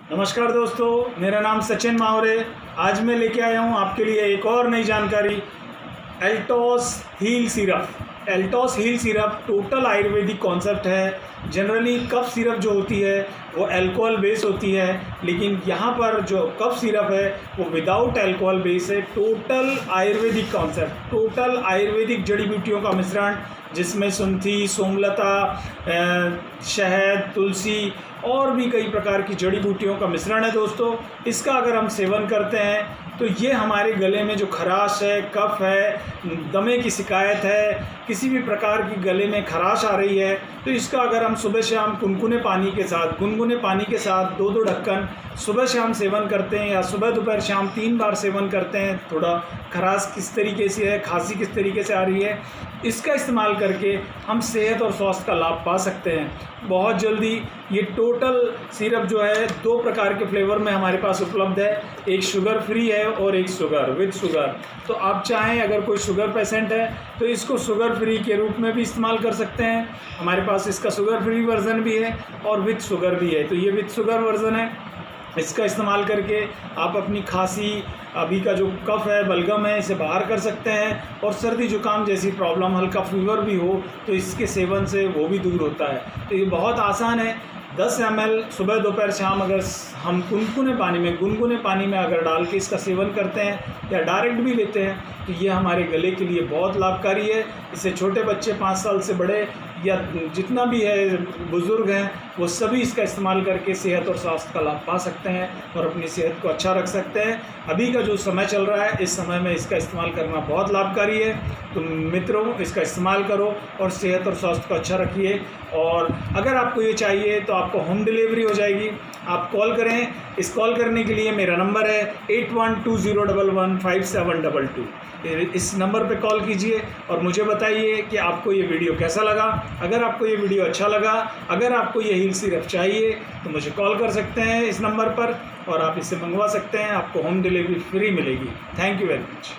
नमस्कार दोस्तों, मेरा नाम सचिन मावरे। आज मैं लेके आया हूँ आपके लिए एक और नई जानकारी। एल्टॉस हील सिरप। एल्टॉस हील सिरप टोटल आयुर्वेदिक कॉन्सेप्ट है। जनरली कफ सिरप जो होती है वो अल्कोहल बेस होती है, लेकिन यहाँ पर जो कफ सिरप है वो विदाउट अल्कोहल बेस है। टोटल आयुर्वेदिक कॉन्सेप्ट, टोटल आयुर्वेदिक जड़ी बूटियों का मिश्रण, जिसमें सुंठी, सोमलता, शहद, तुलसी और भी कई प्रकार की जड़ी बूटियों का मिश्रण है दोस्तों। इसका अगर हम सेवन करते हैं तो ये हमारे गले में जो खराश है, कफ है, दमे की शिकायत है, किसी भी प्रकार की गले में खराश आ रही है, तो इसका अगर हम सुबह शाम गुनगुने पानी के साथ 2-2 ढक्कन सुबह शाम सेवन करते हैं या सुबह दोपहर शाम 3 बार सेवन करते हैं, थोड़ा खराश किस तरीके से है, खांसी किस तरीके से आ रही है, इसका इस्तेमाल करके हम सेहत और स्वास्थ्य का लाभ पा सकते हैं बहुत जल्दी। ये टोटल सिरप जो है 2 प्रकार के फ्लेवर में हमारे पास उपलब्ध है। एक शुगर फ्री है और एक शुगर विद शुगर। तो आप चाहें, अगर कोई शुगर पेशेंट है तो इसको शुगर फ्री के रूप में भी इस्तेमाल कर सकते हैं। हमारे पास इसका शुगर फ्री वर्ज़न भी है और विद शुगर भी है। तो ये विद शुगर वर्ज़न है। इसका इस्तेमाल करके आप अपनी खांसी, अभी का जो कफ है, बलगम है, इसे बाहर कर सकते हैं। और सर्दी जुकाम जैसी प्रॉब्लम, हल्का फीवर भी हो तो इसके सेवन से वो भी दूर होता है। तो ये बहुत आसान है। 10 ml सुबह दोपहर शाम अगर हम गुनगुने पानी में अगर डाल के इसका सेवन करते हैं या डायरेक्ट भी लेते हैं तो ये हमारे गले के लिए बहुत लाभकारी है। इससे छोटे बच्चे, 5 साल से बड़े या जितना भी है बुज़ुर्ग हैं, वो सभी इसका इस्तेमाल करके सेहत और स्वास्थ्य का लाभ पा सकते हैं और अपनी सेहत को अच्छा रख सकते हैं। अभी का जो समय चल रहा है, इस समय में इसका इस्तेमाल करना बहुत लाभकारी है। तो मित्रों, इसका इस्तेमाल करो और सेहत और स्वास्थ्य को अच्छा रखिए। और अगर आपको ये चाहिए तो आपको होम डिलीवरी हो जाएगी। आप कॉल करें। इस कॉल करने के लिए मेरा नंबर है 8120115722। इस नंबर पे कॉल कीजिए और मुझे बताइए कि आपको ये वीडियो कैसा लगा। अगर आपको ये वीडियो अच्छा लगा, अगर आपको ये हील सिरप चाहिए तो मुझे कॉल कर सकते हैं इस नंबर पर और आप इसे मंगवा सकते हैं। आपको होम डिलीवरी फ्री मिलेगी। Thank you very much.